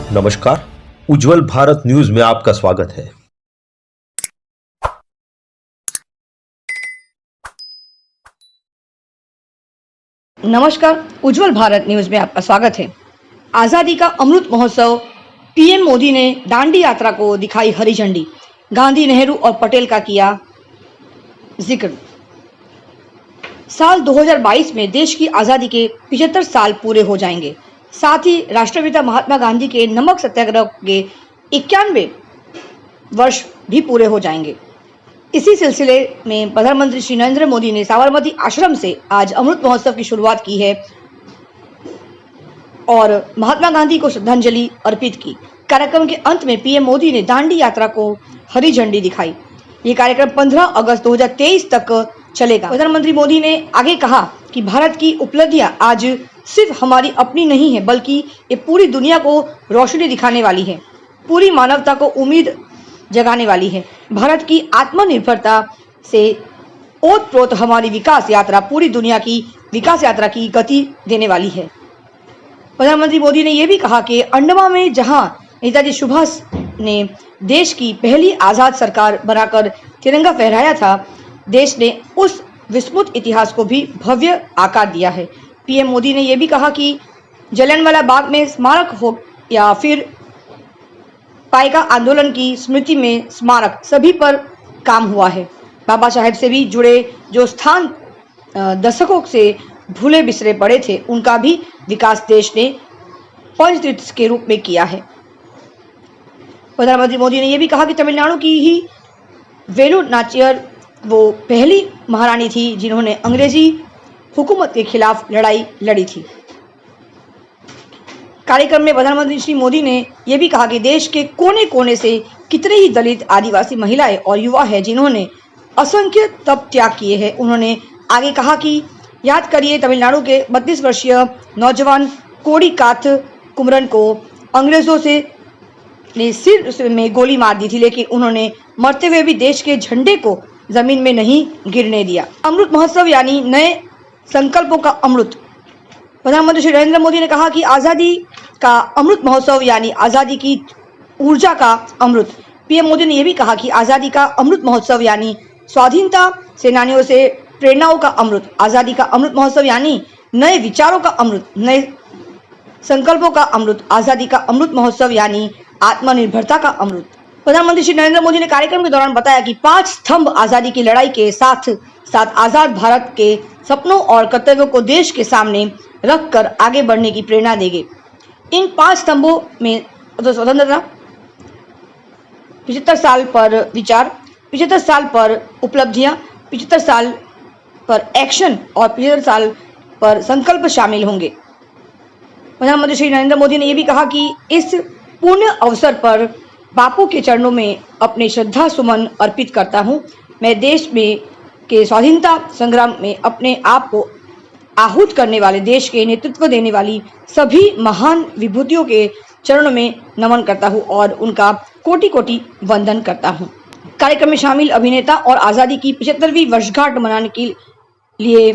नमस्कार, उज्जवल भारत न्यूज में आपका स्वागत है। नमस्कार, उज्जवल भारत न्यूज में आपका स्वागत है। आजादी का अमृत महोत्सव, पीएम मोदी ने दांडी यात्रा को दिखाई हरी झंडी, गांधी, नेहरू और पटेल का किया जिक्र। साल 2022 में देश की आजादी के 75 साल पूरे हो जाएंगे। साथ ही राष्ट्रपिता महात्मा गांधी के नमक सत्याग्रह के 91 वर्ष भी पूरे हो जाएंगे। इसी सिलसिले में प्रधानमंत्री श्री नरेंद्र मोदी ने साबरमती आश्रम से आज अमृत महोत्सव की शुरुआत की है और महात्मा गांधी को श्रद्धांजलि अर्पित की। कार्यक्रम के अंत में पीएम मोदी ने दांडी यात्रा को हरी झंडी दिखाई। ये कार्यक्रम 15 अगस्त 2023 तक चलेगा। प्रधानमंत्री मोदी ने आगे कहा कि भारत की उपलब्धियां आज सिर्फ हमारी अपनी नहीं है, बल्कि ये पूरी दुनिया को रोशनी दिखाने वाली है, पूरी मानवता को उम्मीद जगाने वाली है। भारत की आत्मनिर्भरता से ओतप्रोत हमारी विकास यात्रा पूरी दुनिया की विकास यात्रा की गति देने वाली है। प्रधानमंत्री मोदी ने यह भी कहा कि अंडमान में जहां नेताजी सुभाष ने देश की पहली आजाद सरकार बनाकर तिरंगा फहराया था, देश ने उस विस्मृत इतिहास को भी भव्य आकार दिया है। पीएम मोदी ने यह भी कहा कि जलियांवाला बाग में स्मारक हो या फिर पाइका आंदोलन की स्मृति में स्मारक, सभी पर काम हुआ है। बाबा साहेब से भी जुड़े जो स्थान दशकों से भूले बिसरे पड़े थे, उनका भी विकास देश ने पंचतीर्थ के रूप में किया है। प्रधानमंत्री मोदी ने यह भी कहा कि तमिलनाडु की ही वेलु नाचियर वो पहली महारानी थी जिन्होंने अंग्रेजी हुकूमत के खिलाफ लड़ाई लड़ी थी। कार्यक्रम में प्रधानमंत्री श्री मोदी ने यह भी कहा कि देश के कोने कोने से कितने ही दलित, आदिवासी महिलाएं और युवा हैं जिन्होंने असंख्य तप त्याग किए हैं। उन्होंने आगे कहा कि याद करिए तमिलनाडु के 32 वर्षीय नौजवान कोडीकाथ कुमरन को अंग्रेजों से ने सिर में गोली मार दी थी, लेकिन उन्होंने मरते हुए भी देश के झंडे को जमीन में नहीं गिरने दिया। अमृत महोत्सव यानी नए संकल्पों का अमृत। प्रधानमंत्री श्री नरेंद्र मोदी ने कहा कि आजादी का अमृत महोत्सव यानी आजादी की ऊर्जा का अमृत। पीएम मोदी ने यह भी कहा कि आजादी का अमृत महोत्सव यानी स्वाधीनता सेनानियों से प्रेरणाओं का अमृत। आजादी का अमृत महोत्सव यानी नए विचारों का अमृत, नए संकल्पों का अमृत। आजादी का अमृत महोत्सव यानी आत्मनिर्भरता का अमृत। प्रधानमंत्री श्री नरेंद्र मोदी ने कार्यक्रम के दौरान बताया कि 5 स्तंभ आजादी की लड़ाई के साथ साथ आजाद भारत के सपनों और कर्तव्यों को देश के सामने रखकर आगे बढ़ने की प्रेरणा देंगे। इन 5 स्तंभों में स्वतंत्रता, 75 साल पर विचार, 75 साल पर उपलब्धियां, 75 साल पर एक्शन और 75 साल पर संकल्प शामिल होंगे। प्रधानमंत्री श्री नरेंद्र मोदी ने यह भी कहा कि इस पुण्य अवसर पर बापू के चरणों में अपने श्रद्धा सुमन अर्पित करता हूं। मैं देश में के स्वाधीनता संग्राम में अपने आप को आहूत करने वाले, देश के नेतृत्व देने वाली सभी महान विभूतियों के चरणों में नमन करता हूं और उनका कोटि कोटि वंदन करता हूं। कार्यक्रम में शामिल अभिनेता और आज़ादी की 75वीं वर्षगांठ मनाने के लिए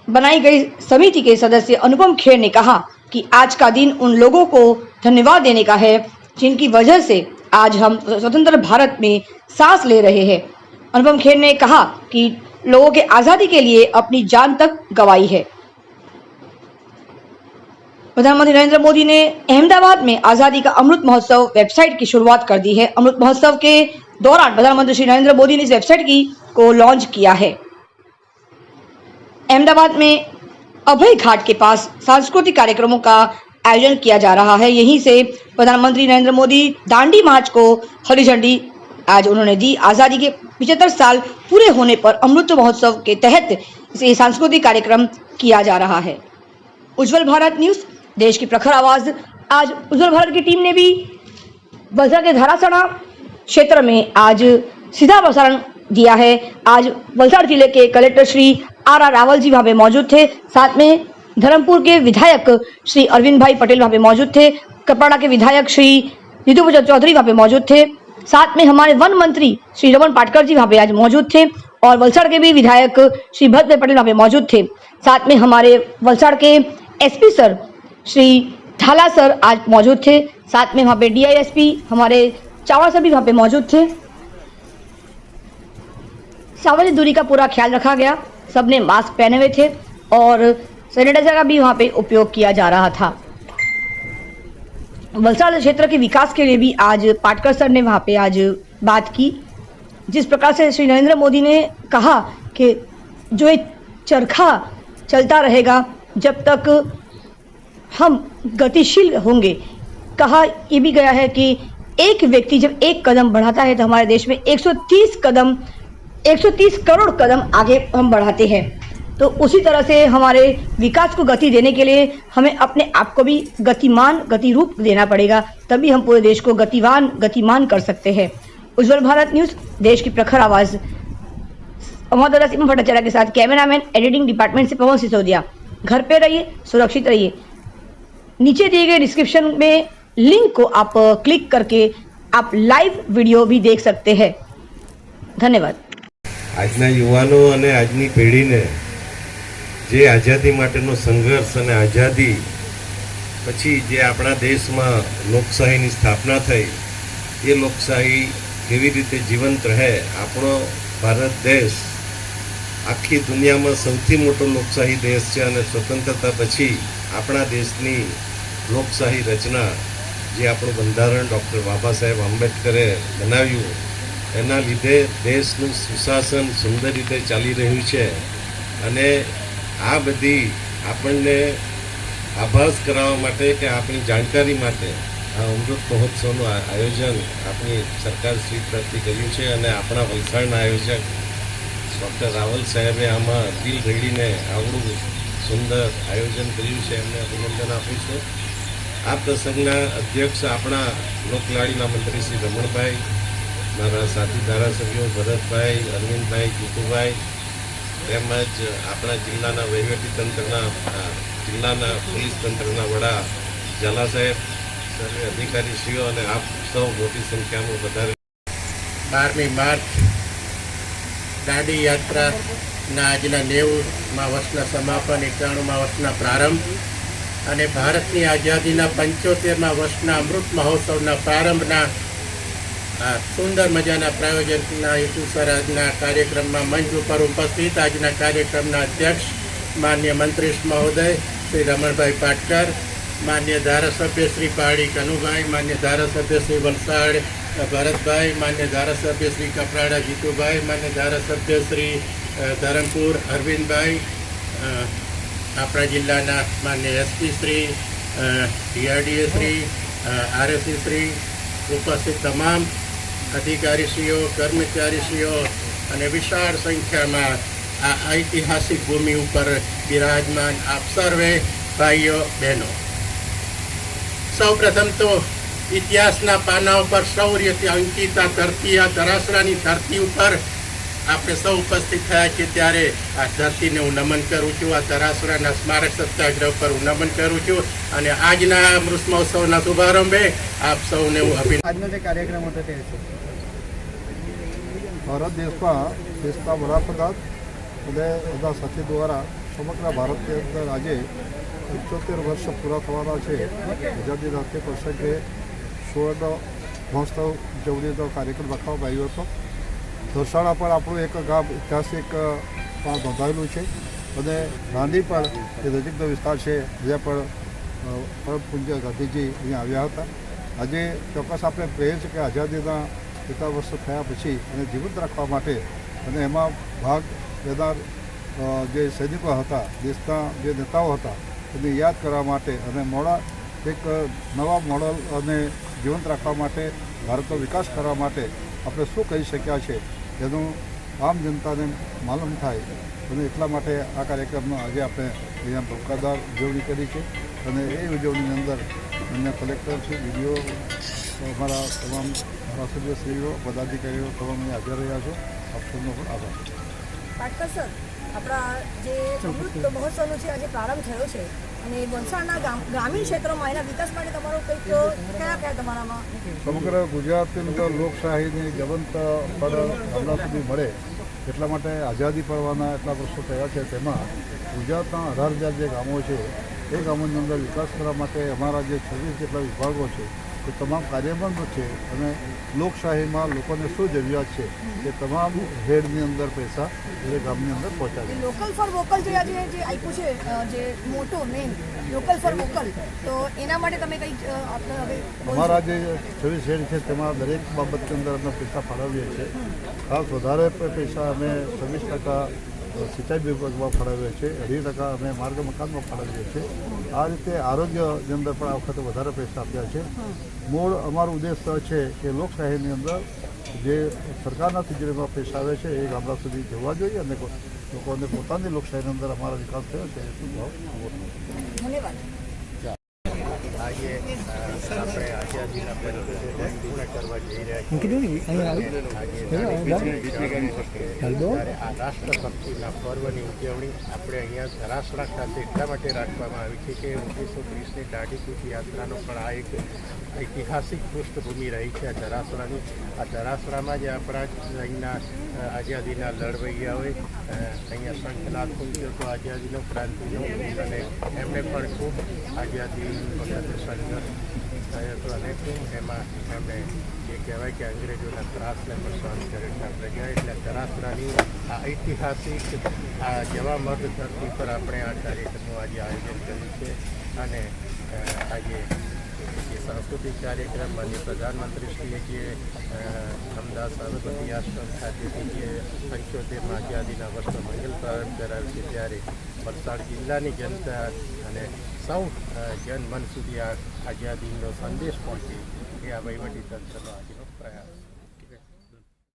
बनाई गई समिति के सदस्य अनुपम खेर ने कहा कि आज का दिन उन लोगों को धन्यवाद देने का है जिनकी वजह से आज हम स्वतंत्र भारत में सांस ले रहे हैं। अनुपम खेर ने कहा कि लोगों के आजादी के लिए अपनी जान तक गंवाई है। प्रधानमंत्री नरेंद्र मोदी ने अहमदाबाद में आजादी का अमृत महोत्सव वेबसाइट की शुरुआत कर दी है। अमृत महोत्सव के दौरान प्रधानमंत्री श्री नरेंद्र मोदी ने इस वेबसाइट को लॉन्च किया है। अहमदाबाद में अभय घाट के पास सांस्कृतिक कार्यक्रमों का आयोजन किया जा रहा है। यहीं से प्रधानमंत्री नरेंद्र मोदी दांडी मार्च को हरी झंडी आज उन्होंने दी। आजादी के 75 साल पूरे होने पर अमृत महोत्सव के तहत इसे सांस्कृतिक कार्यक्रम किया जा रहा है। उज्जवल भारत न्यूज, देश की प्रखर आवाज। आज उज्जवल भारत की टीम ने भी वलसाड़ के धारासणा क्षेत्र में आज सीधा प्रसारण दिया है। आज वलसाड़ जिले के कलेक्टर श्री आर रावल जी वहां पे मौजूद थे। साथ में धर्मपुर के विधायक श्री अरविंद भाई पटेल वहां पे मौजूद थे। कपराड़ा के विधायक श्री निधु चौधरी वहां पे मौजूद थे। साथ में हमारे वन मंत्री श्री रमन पाटकर जी वहां पे आज मौजूद थे और वलसाड़ के भी विधायक श्री भरत पटेल वहां पे मौजूद थे। साथ में हमारे वलसाड़ के एसपी सर श्री ढाला सर आज मौजूद थे, साथ में वहाँ पे DISP हमारे चावड़ा सर भी वहाँ पे मौजूद थे। सामाजिक दूरी का पूरा ख्याल रखा गया, सबने मास्क पहने हुए थे और सैनिटाइजर का भी वहाँ पे उपयोग किया जा रहा था। वलसाड़ क्षेत्र के विकास के लिए भी आज पाटकर सर ने वहाँ पे आज बात की। जिस प्रकार से श्री नरेंद्र मोदी ने कहा कि जो एक चरखा चलता रहेगा जब तक हम गतिशील होंगे, कहा ये भी गया है कि एक व्यक्ति जब एक कदम बढ़ाता है तो हमारे देश में 130 करोड़ कदम आगे हम बढ़ाते हैं। तो उसी तरह से हमारे विकास को गति देने के लिए हमें अपने आप को भी गति रूप देना पड़ेगा, तभी हम पूरे देश को गतिमान कर सकते हैं। उज्जवल भारत न्यूज़, देश की प्रखर आवाज़। संवाददाता सीमा भट्टाचार्य के साथ कैमरामैन एडिटिंग डिपार्टमेंट से पवन सिसोदिया। घर पे रहिए, सुरक्षित रहिए। नीचे दिए गए डिस्क्रिप्शन में लिंक को आप क्लिक करके आप लाइव वीडियो भी देख सकते हैं। धन्यवाद। આજના યુવાનો અને આજની પેઢીને જે આઝાદી માટેનો સંઘર્ષ અને આઝાદી પછી જે આપણા દેશમાં લોકશાહીની સ્થાપના થઈ, એ લોકશાહી કેવી રીતે જીવંત રહે, આપણો ભારત દેશ આખી દુનિયામાં સૌથી મોટો લોકશાહી દેશ છે અને સ્વતંત્રતા પછી આપણા દેશની લોકશાહી રચના જે આપણું બંધારણ ડૉક્ટર બાબા સાહેબ આંબેડકરે બનાવ્યું, એના લીધે દેશનું સુશાસન સુંદર રીતે ચાલી રહ્યું છે અને આ બધી આપણને આભાસ કરાવવા માટે કે આપણી જાણકારી માટે આ અમૃત મહોત્સવનું આયોજન આપણી સરકારશ્રી તરફથી કર્યું છે અને આપણા વલસાડના આયોજક ડૉક્ટર રાવલ સાહેબે આમાં દિલ રેડીને આવડું સુંદર આયોજન કર્યું છે, એમને અભિનંદન આપું છું। આ પ્રસંગના અધ્યક્ષ આપણા લોકલાડીના મંત્રી શ્રી રમણભાઈ, મારા સાથી ધારાસભ્યો ભરતભાઈ, અરવિંદભાઈ, જીતુભાઈ તેમજ આપણા જિલ્લાના વહીવટીતંત્રના જિલ્લાના પોલીસ તંત્રના વડા ઝાલા સાહેબ, સર્વે અધિકારીશ્રીઓ અને આપ સૌ મોટી સંખ્યામાં વધારે 12મી માર્ચ દાંડી યાત્રાના આજના 90મા વર્ષના સમાપન, 91મા વર્ષના પ્રારંભ અને ભારતની આઝાદીના 75મા વર્ષના અમૃત મહોત્સવના પ્રારંભના સુંદર મજાના પ્રાયોજકના હેતુસર આજના કાર્યક્રમમાં મંચ ઉપર ઉપસ્થિત આજના કાર્યક્રમના અધ્યક્ષ માન્ય મંત્રી મહોદય શ્રી રમણભાઈ પાટકર, માન્ય ધારાસભ્ય શ્રી પહાડી કનુભાઈ, માન્ય ધારાસભ્ય શ્રી વલસાડ ભરતભાઈ, માન્ય ધારાસભ્ય શ્રી કપરાડા જીતુભાઈ, માન્ય ધારાસભ્ય શ્રી ધરમપુર અરવિંદભાઈ, આપણા જિલ્લાના માન્ય SP Shri, DRDA Shri, RSC Shri, ઉપસ્થિત તમામ અધિકારીશ્રીઓ, કર્મચારીશ્રીઓ અને વિશાળ સંખ્યામાં આ ઐતિહાસિક ભૂમિ ઉપર બિરાજમાન આપ સર્વે ભાઈઓ બહેનો, સૌ પ્રથમ તો ઇતિહાસના પાના ઉપર શૌર્યથી અંકિત આ ધરતી, આ તરાસરાની ધરતી ઉપર આપણે સૌ ઉપસ્થિત થયા છીએ ત્યારે આ ધરતીને હું નમન કરું છું, આ તરાસરાના સ્મારક સત્યાગ્રહ પર હું નમન કરું છું અને આજના અમૃત મહોત્સવના શુભારંભે આપ સૌને હું આજનો જે કાર્યક્રમ હતો તે છે ભારત દેશના વડાપ્રધાન અને બધા સાથી દ્વારા સમગ્ર ભારતની અંદર આજે 75 વર્ષ પૂરા થવાના છે। આઝાદીના તે પ્રસંગે સુવર્ણ મહોત્સવ ઉજવણીનો કાર્યક્રમ રાખવામાં આવ્યો હતો। ધોસાણા પણ આપણું એક ગામ ઐતિહાસિક નોંધાયેલું છે અને દાંડી પણ જે નજીકનો વિસ્તાર છે જ્યાં પણ પરમ પૂજ્ય ગાંધીજી અહીંયા આવ્યા હતા। આજે ચોક્કસ આપણે કહીએ છીએ કે આઝાદીના કેટલા વર્ષો થયા પછી એને જીવંત રાખવા માટે અને એમાં ભાગ લેનાર જે સૈનિકો હતા, દેશના જે નેતાઓ હતા એને યાદ કરવા માટે અને એક નવા મોડલ અને જીવંત રાખવા માટે, ભારતનો વિકાસ કરવા માટે આપણે શું કરી શક્યા છે એનું આમ જનતાને માલુમ થાય અને એટલા માટે આ કાર્યક્રમનો આજે આપણે અહીંયા ભૂકાદાર ઉજવણી કરી છે અને એ ઉજવણીની અંદર અન્ય કલેક્ટર છે, વીડીઓ, અમારા તમામ ધારાસભ્યશ્રીઓ, પદાધિકારીઓ તમામ હાજર રહ્યા છો। આપ સૌનો પણ આભાર। પાટકર સર, આપણા જે અમૃત મહોત્સવનો છે આજે પ્રારંભ થયો છે અને વલસાડના ગ્રામીણ ક્ષેત્રોમાં એના વિકાસ માટે તમારો કંઈક કયા તમારામાં સમગ્ર ગુજરાતની અંદર લોકશાહીની જીવંત પદ ગામડા સુધી મળે એટલા માટે આઝાદી પડવાના એટલા વર્ષો થયા છે। તેમાં ગુજરાતના 18,000 જે ગામો છે એ ગામોની અંદર વિકાસ કરવા માટે અમારા જે 26 જેટલા વિભાગો છે એ તમામ કાર્યબંધ છે અને લોકશાહીમાં લોકોને શું જરૂરિયાત છે એ તમામ હેડની અંદર પૈસા એ ગામની અંદર પહોંચાડે. લોકલ ફોર વોકલ જે આજે જે આપ્યું છે જે મોટો મેન લોકલ ફોર વોકલ, તો એના માટે તમે કંઈક આપણે હવે અમારા જે 26 હેડ છે તેમાં દરેક બાબતની અંદર અમે પૈસા ફાળવીએ છીએ. ખાસ વધારે પૈસા અમે 26% સિંચાઈ વિભાગમાં ફાળવીએ છીએ, 2.5% અમે માર્ગ મકાનમાં ફાળવીએ છીએ. આ રીતે આરોગ્યની અંદર પણ આ વખતે વધારે પૈસા આપ્યા છે. મૂળ અમારો ઉદ્દેશ છે કે લોકશાહીની અંદર જે સરકારના તિજોરીમાં પૈસા આવે છે એ ગામડા સુધી જવા જોઈએ અને લોકોને પોતાની લોકશાહીની અંદર અમારો વિકાસ થયો છે એટલું ભાવ ધન્યવાદ. આજે આપણે આઝાદીના 75 વર્ષ પૂર્ણ કરવા જઈ રહ્યા છીએ. ત્યારે આ રાષ્ટ્રભક્તિના પર્વની ઉજવણી આપણે અહીંયા ધરાસણા ખાતે એટલા માટે રાખવામાં આવી છે કે 1930ની દાંડીકૂચ યાત્રાનો પણ આ એક ઐતિહાસિક પૃષ્ઠભૂમિ રહી છે. આ ધરાસણાની આ ધરાસણામાં જ આપણા અહીંના આઝાદીના લડવૈયાઓએ અહીંયા શંખનાદ ફૂંક્યો હતો આઝાદીનો, ક્રાંતિનો, અને એમણે પણ ખૂબ આઝાદી વખતે સંઘર્ષ થયો હતો અને ખૂબ એમાં એમણે જે કહેવાય કે અંગ્રેજોના ત્રાસને પણ સહન કર્યો છે. આપણે ગયા એટલે ધરાસણાની આ ઐતિહાસિક આ જવા મર્દ ધરતી પર આપણે આ કાર્યક્રમનું આજે આયોજન કર્યું છે. અને આજે જે સાંસ્કૃતિક કાર્યક્રમ માનનીય પ્રધાનમંત્રીશ્રીએ જે અમદાવાદ સાબરમતી આશ્રમ ખાતેથી જે 75માં આઝાદીના વર્ષનો મંગલ પ્રારંભ કરાવ્યો છે, ત્યારે વલસાડ જિલ્લાની જનતા અને સૌ જનમન સુધી આ આઝાદીનો સંદેશ પહોંચે એ આ વહીવટી તંત્રનો આજનો પ્રયાસ.